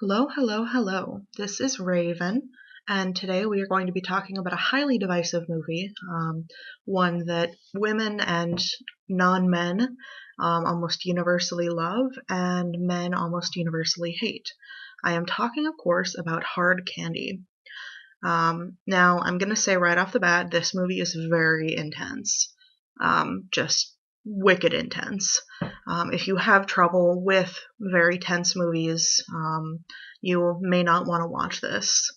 Hello, hello, hello. This is Raven, and today we are going to be talking about a highly divisive movie, one that women and non-men almost universally love, and men almost universally hate. I am talking, of course, about Hard Candy. Now, I'm going to say right off the bat, this movie is very intense. Just wicked intense. If you have trouble with very tense movies, you may not want to watch this.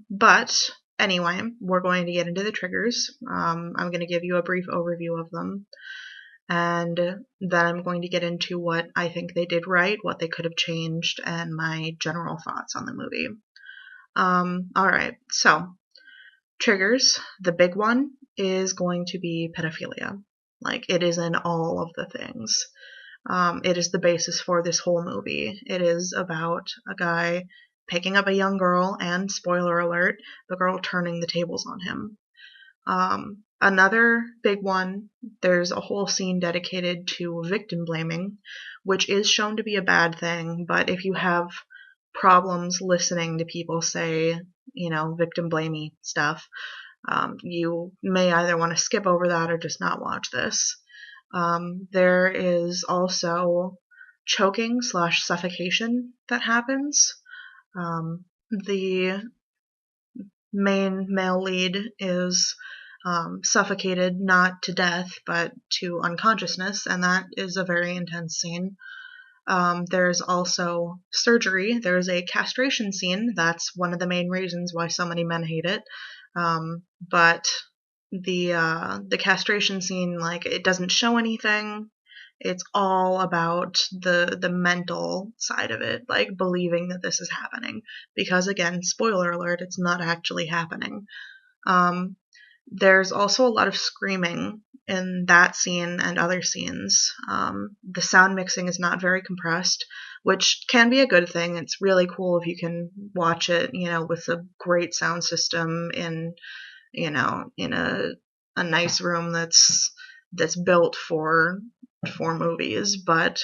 But anyway, we're going to get into the triggers. I'm going to give you a brief overview of them. And then I'm going to get into what I think they did right, what they could have changed, and my general thoughts on the movie. Alright, so triggers. The big one is going to be pedophilia. Like, it is in all of the things. It is the basis for this whole movie. It is about a guy picking up a young girl and, spoiler alert, the girl turning the tables on him. Another big one, there's a whole scene dedicated to victim blaming, which is shown to be a bad thing, but if you have problems listening to people say, victim blamey stuff, you may either want to skip over that or just not watch this. There is also choking / suffocation that happens. The main male lead is suffocated not to death but to unconsciousness, and that is a very intense scene. There's also surgery. There's a castration scene. That's one of the main reasons why so many men hate it. But the castration scene, like, it doesn't show anything. It's all about the mental side of it, like believing that this is happening. Because again, spoiler alert, it's not actually happening. There's also a lot of screaming in that scene and other scenes. The sound mixing is not very compressed, which can be a good thing. It's really cool if you can watch it, with a great sound system in a nice room that's built for movies. But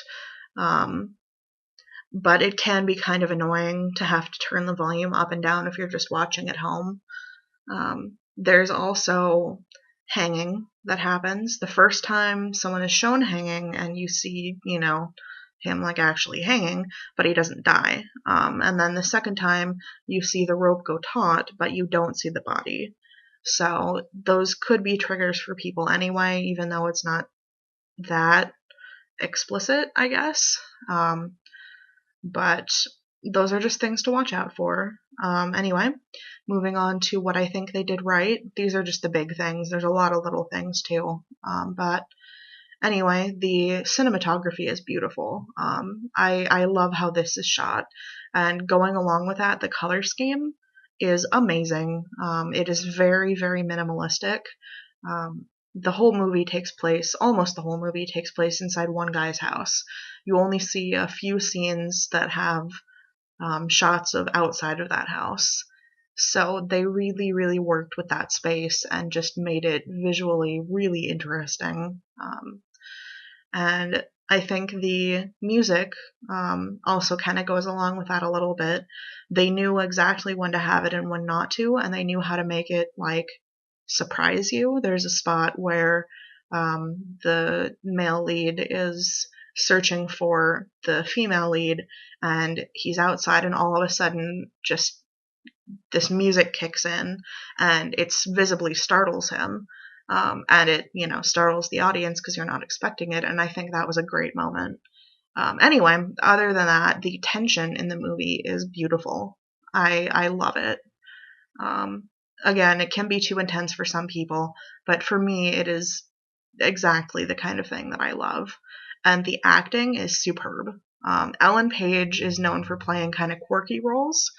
it can be kind of annoying to have to turn the volume up and down if you're just watching at home. There's also hanging that happens. The first time someone is shown hanging and you see, him like actually hanging, but he doesn't die. And then the second time you see the rope go taut, but you don't see the body. So those could be triggers for people anyway, even though it's not that explicit, I guess. But those are just things to watch out for. Anyway, moving on to what I think they did right. These are just the big things. There's a lot of little things too. But anyway, the cinematography is beautiful. I love how this is shot. And going along with that, the color scheme is amazing. It is very, very minimalistic. The whole movie takes place, almost the whole movie takes place inside one guy's house. You only see a few scenes that have shots of outside of that house. So they really, really worked with that space and just made it visually really interesting. And I think the music also kind of goes along with that a little bit. They knew exactly when to have it and when not to, and they knew how to make it, like, surprise you. There's a spot where the male lead is searching for the female lead, and he's outside, and all of a sudden just this music kicks in, and it visibly startles him. And it, startles the audience because you're not expecting it, and I think that was a great moment. Anyway, other than that, the tension in the movie is beautiful. I love it. Again, it can be too intense for some people, but for me, it is exactly the kind of thing that I love. And the acting is superb. Ellen Page is known for playing kind of quirky roles,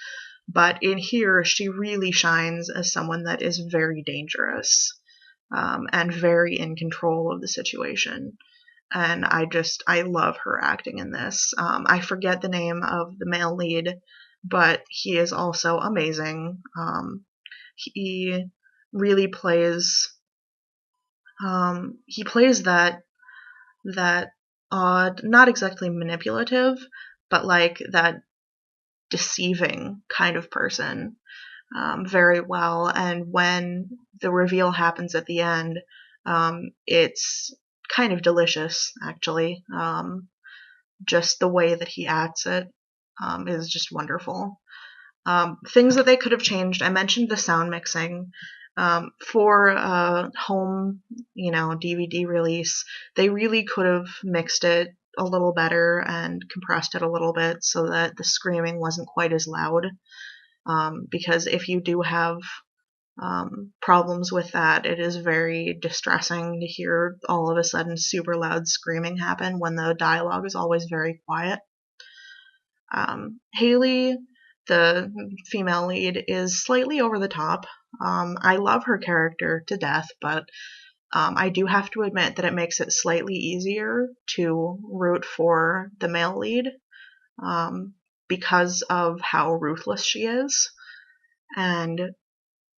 but in here, she really shines as someone that is very dangerous, and very in control of the situation. And I love her acting in this. I forget the name of the male lead, but he is also amazing. He really plays, that odd, not exactly manipulative, but like that deceiving kind of person very well. And when the reveal happens at the end, it's kind of delicious, actually. Just the way that he acts it is just wonderful. Things that they could have changed. I mentioned the sound mixing. For a home, DVD release, they really could have mixed it a little better and compressed it a little bit so that the screaming wasn't quite as loud. Because if you do have problems with that, it is very distressing to hear all of a sudden super loud screaming happen when the dialogue is always very quiet. Haley, the female lead, is slightly over the top. I love her character to death, but I do have to admit that it makes it slightly easier to root for the male lead because of how ruthless she is. And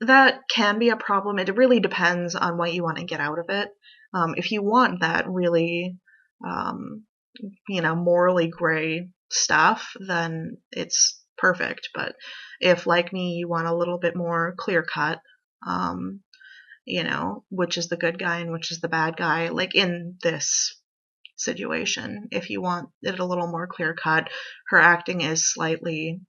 that can be a problem. It really depends on what you want to get out of it. If you want that really, morally gray stuff, then it's perfect. But if, like me, you want a little bit more clear cut, which is the good guy and which is the bad guy, like in this situation, if you want it a little more clear cut, her acting is slightly,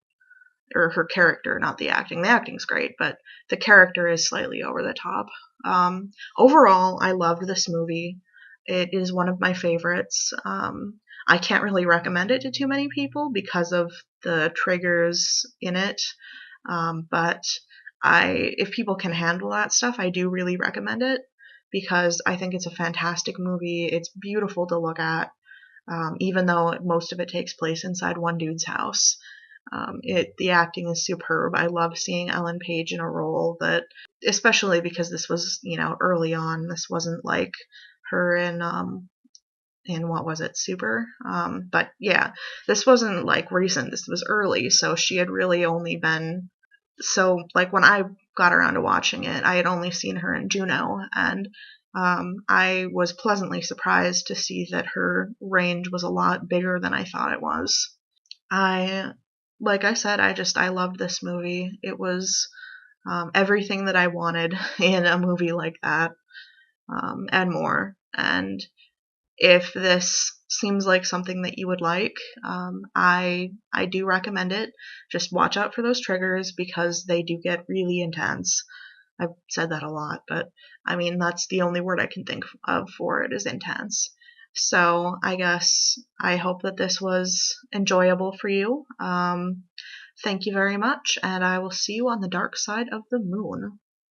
or her character, not the acting. The acting's great, but the character is slightly over the top. Overall, I loved this movie. It is one of my favorites. I can't really recommend it to too many people because of the triggers in it. But if people can handle that stuff, I do really recommend it because I think it's a fantastic movie. It's beautiful to look at, even though most of it takes place inside one dude's house. The acting is superb. I love seeing Ellen Page in a role that, especially because this was, early on. This wasn't like her in what was it, Super? But yeah, this wasn't like recent. This was early, so she had really only been, so like when I got around to watching it, I had only seen her in Juno, and I was pleasantly surprised to see that her range was a lot bigger than I thought it was. Like I said, I loved this movie. It was everything that I wanted in a movie like that, and more. And if this seems like something that you would like, I do recommend it. Just watch out for those triggers because they do get really intense. I've said that a lot, but I mean, that's the only word I can think of for it is intense. So I guess I hope that this was enjoyable for you. Thank you very much, and I will see you on the dark side of the moon.